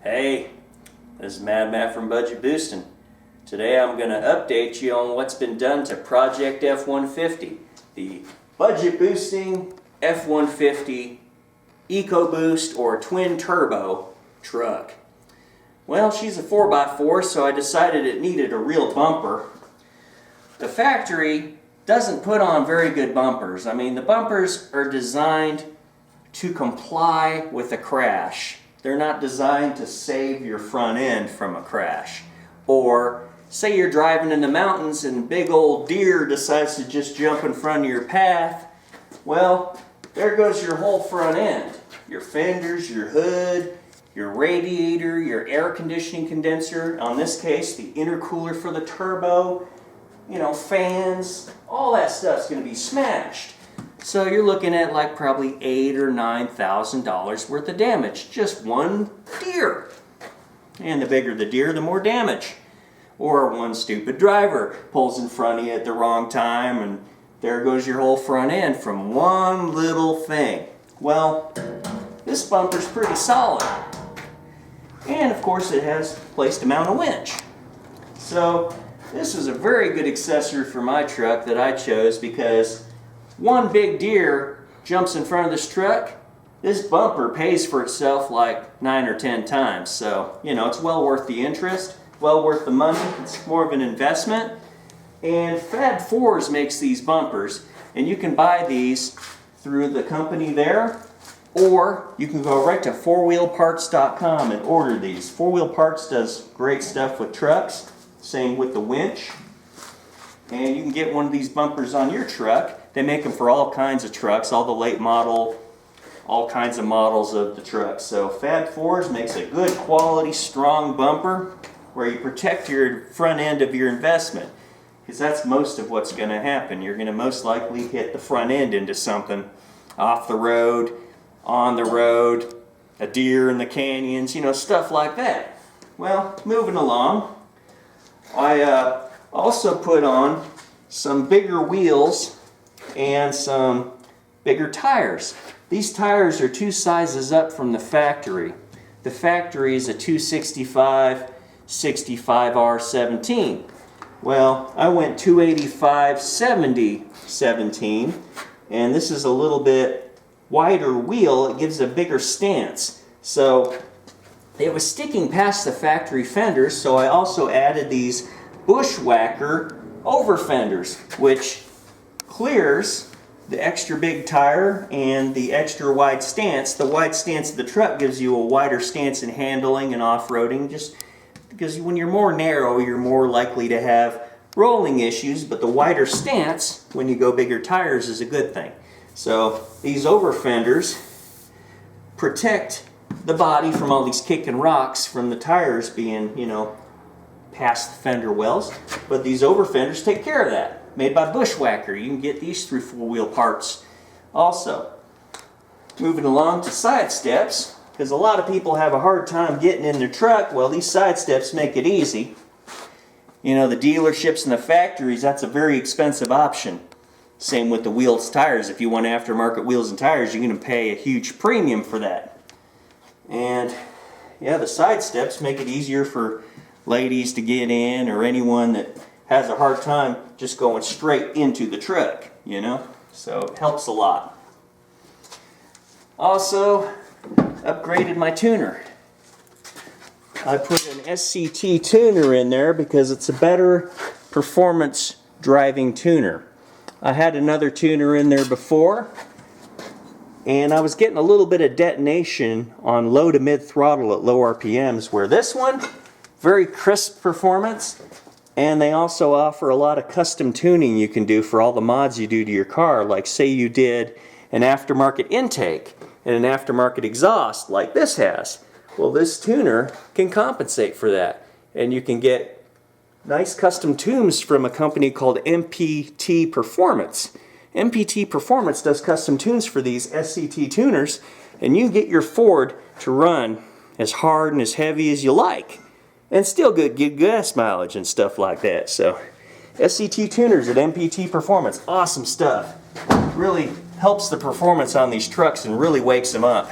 Hey, this is Matt from Budget Boostin'. Today I'm going to update you on what's been done to Project F-150, the budget boosting F-150 EcoBoost or twin turbo truck. Well, she's a 4x4, so I decided it needed a real bumper. The factory doesn't put on very good bumpers. I mean, the bumpers are designed to comply with a crash. They're not designed to save your front end from a crash. Or say you're driving in the mountains and a big old deer decides to just jump in front of your path. Well, there goes your whole front end. Your fenders, your hood, your radiator, your air conditioning condenser, in this case the intercooler for the turbo, fans, all that stuff's going to be smashed. So you're looking at like probably $8,000 or $9,000 worth of damage. Just one deer. And the bigger the deer, the more damage. Or one stupid driver pulls in front of you at the wrong time and there goes your whole front end from one little thing. Well, this bumper's pretty solid. And of course it has a place to mount a winch. So this is a very good accessory for my truck that I chose because one big deer jumps in front of this truck, this bumper pays for itself like 9 or 10 times. So, it's well worth the interest, well worth the money. It's more of an investment. And Fab Fours makes these bumpers, and you can buy these through the company there, or you can go right to fourwheelparts.com and order these. 4-Wheel Parts does great stuff with trucks, same with the winch. And you can get one of these bumpers on your truck. They make them for all kinds of trucks, all the late model, all kinds of models of the truck. So Fab Fours makes a good quality, strong bumper where you protect your front end of your investment. Because that's most of what's going to happen. You're going to most likely hit the front end into something off the road, on the road, a deer in the canyons, stuff like that. Well, moving along, I also put on some bigger wheels and some bigger tires. These tires are 2 sizes up from the factory. The factory is a 265 65R17. Well, I went 285 70 17, and this is a little bit wider wheel. It gives a bigger stance. So it was sticking past the factory fenders, so I also added these Bushwhacker over fenders, which clears the extra big tire and the extra wide stance. The wide stance of the truck gives you a wider stance in handling and off-roading, just because when you're more narrow, you're more likely to have rolling issues, but the wider stance when you go bigger tires is a good thing. So these over fenders protect the body from all these kicking rocks from the tires being, past the fender wells, but these over fenders take care of that. Made by Bushwhacker. You can get these through 4-Wheel Parts also. Moving along to side steps, because a lot of people have a hard time getting in their truck. Well, these side steps make it easy. The dealerships and the factories, that's a very expensive option. Same with the wheels, tires. If you want aftermarket wheels and tires, you're going to pay a huge premium for that. And yeah, the side steps make it easier for ladies to get in, or anyone that has a hard time just going straight into the truck, So it helps a lot. Also, upgraded my tuner. I put an SCT tuner in there because it's a better performance driving tuner. I had another tuner in there before, and I was getting a little bit of detonation on low to mid throttle at low RPMs, where this one, very crisp performance, and they also offer a lot of custom tuning you can do for all the mods you do to your car. Like say you did an aftermarket intake and an aftermarket exhaust like this has. Well, this tuner can compensate for that, and you can get nice custom tunes from a company called MPT Performance. MPT Performance does custom tunes for these SCT tuners, and you get your Ford to run as hard and as heavy as you like, and still get gas mileage and stuff like that. So SCT tuners at MPT Performance, awesome stuff. Really helps the performance on these trucks and really wakes them up.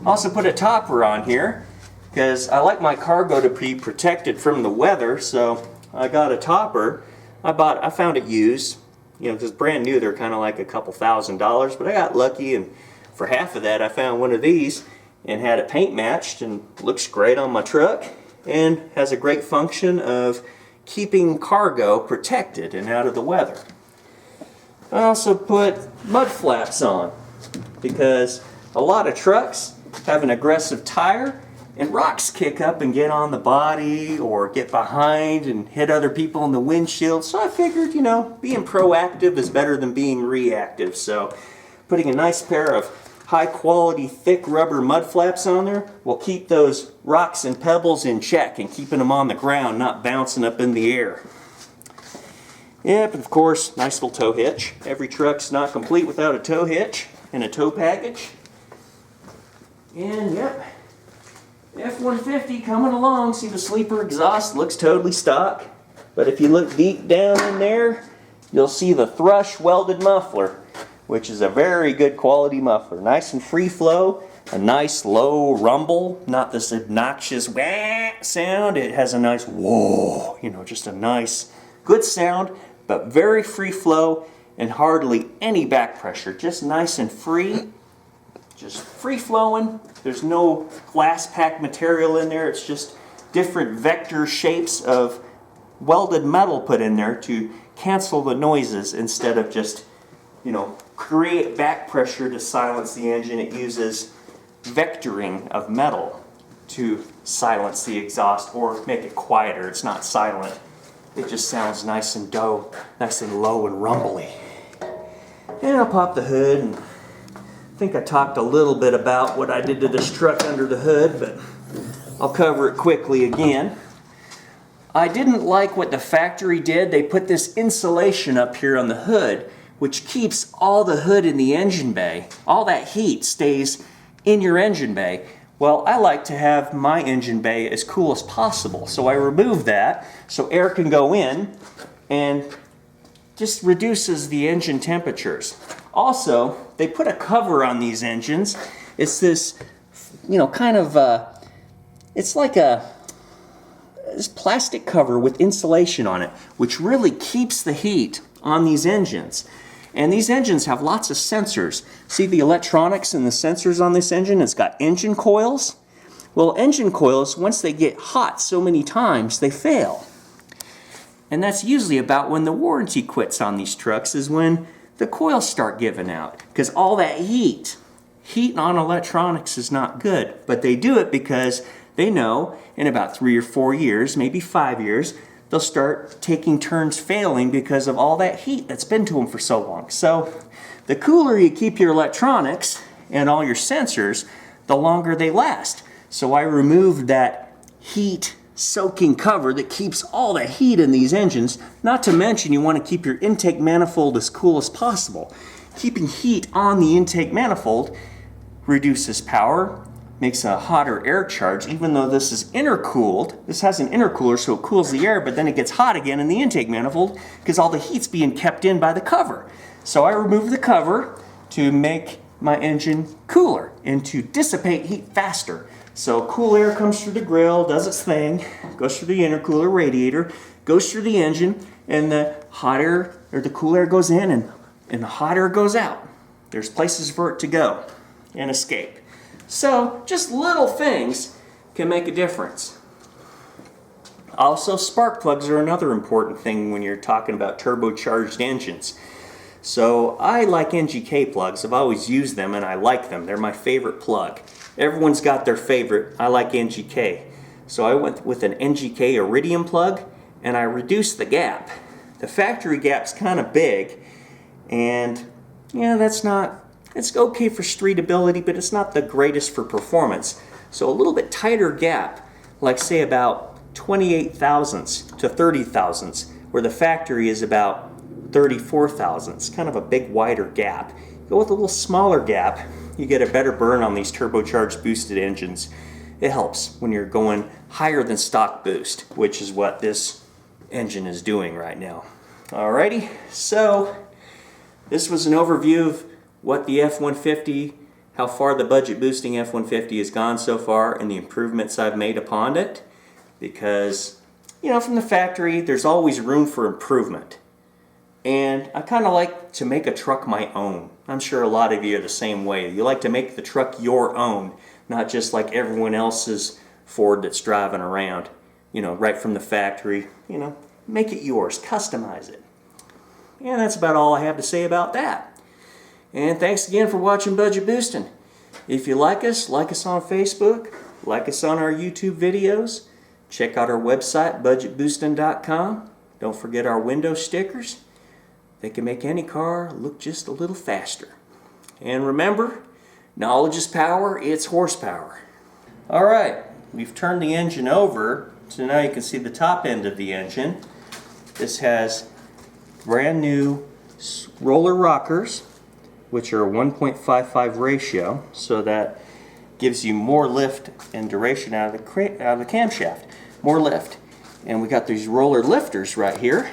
Also put a topper on here. because I like my cargo to be protected from the weather, so I got a topper. I found it used, just brand new. They're kind of like a couple $1,000s, but I got lucky, and for half of that I found one of these and had it paint matched, and looks great on my truck and has a great function of keeping cargo protected and out of the weather. I also put mud flaps on because a lot of trucks have an aggressive tire and rocks kick up and get on the body or get behind and hit other people in the windshield. So I figured, being proactive is better than being reactive. So putting a nice pair of high quality thick rubber mud flaps on there will keep those rocks and pebbles in check and keeping them on the ground, not bouncing up in the air. Yep, and of course, nice little tow hitch. Every truck's not complete without a tow hitch and a tow package. And yep, F-150 coming along. See the sleeper exhaust looks totally stock. But if you look deep down in there, you'll see the Thrush welded muffler, which is a very good quality muffler. Nice and free flow, a nice low rumble, not this obnoxious wah sound. It has a nice whoa, just a nice, good sound, but very free flow and hardly any back pressure. Just nice and free, just free flowing. There's no glass pack material in there. It's just different vector shapes of welded metal put in there to cancel the noises instead of just create back pressure to silence the engine. It uses vectoring of metal to silence the exhaust or make it quieter. It's not silent. It just sounds nice and low and rumbly. And I'll pop the hood, and I think I talked a little bit about what I did to this truck under the hood, but I'll cover it quickly again. I didn't like what the factory did. They put this insulation up here on the hood, which keeps all the hood in the engine bay. All that heat stays in your engine bay. Well, I like to have my engine bay as cool as possible, so I removed that so air can go in and just reduces the engine temperatures. Also, they put a cover on these engines. It's this, it's like this plastic cover with insulation on it, which really keeps the heat on these engines. And these engines have lots of sensors. See the electronics and the sensors on this engine? It's got engine coils. Well, engine coils, once they get hot so many times, they fail. And that's usually about when the warranty quits on these trucks, is when the coils start giving out. Because all that heat on electronics is not good. But they do it because they know in about 3 or 4 years, maybe 5 years, they'll start taking turns failing because of all that heat that's been to them for so long. So the cooler you keep your electronics and all your sensors, the longer they last. So I removed that heat soaking cover that keeps all the heat in these engines. Not to mention, you want to keep your intake manifold as cool as possible. Keeping heat on the intake manifold reduces power, makes a hotter air charge. Even though this is intercooled, this has an intercooler, so it cools the air, but then it gets hot again in the intake manifold because all the heat's being kept in by the cover. So I removed the cover to make my engine cooler and to dissipate heat faster. So cool air comes through the grill, does its thing, goes through the intercooler radiator, goes through the engine, and the hot air, or the cool air goes in, and the hot air goes out. There's places for it to go and escape. So just little things can make a difference. Also, spark plugs are another important thing when you're talking about turbocharged engines. So I like NGK plugs. I've always used them and I like them. They're my favorite plug. Everyone's got their favorite. I like NGK. So I went with an NGK iridium plug and I reduced the gap. The factory gap's kind of big, and it's okay for streetability, but it's not the greatest for performance. So a little bit tighter gap, like say about 28 thousandths to 30 thousandths, where the factory is about 34 thousandths, kind of a big wider gap. Go with a little smaller gap, you get a better burn on these turbocharged boosted engines. It helps when you're going higher than stock boost, which is what this engine is doing right now. Alrighty, so this was an overview of what the F-150, how far the budget boosting F-150 has gone so far and the improvements I've made upon it, because, you know, from the factory there's always room for improvement. And I kind of like to make a truck my own. I'm sure a lot of you are the same way. You like to make the truck your own, not just like everyone else's Ford that's driving around, you know, right from the factory. You know, make it yours, customize it. And that's about all I have to say about that. And thanks again for watching Budget Boosting. If you like us on Facebook, like us on our YouTube videos, check out our website, budgetboosting.com. Don't forget our window stickers. They can make any car look just a little faster. And remember, knowledge is power, it's horsepower. Alright, we've turned the engine over, so now you can see the top end of the engine. This has brand new roller rockers, which are a 1.55 ratio, so that gives you more lift and duration out of the camshaft. More lift. And we got these roller lifters right here.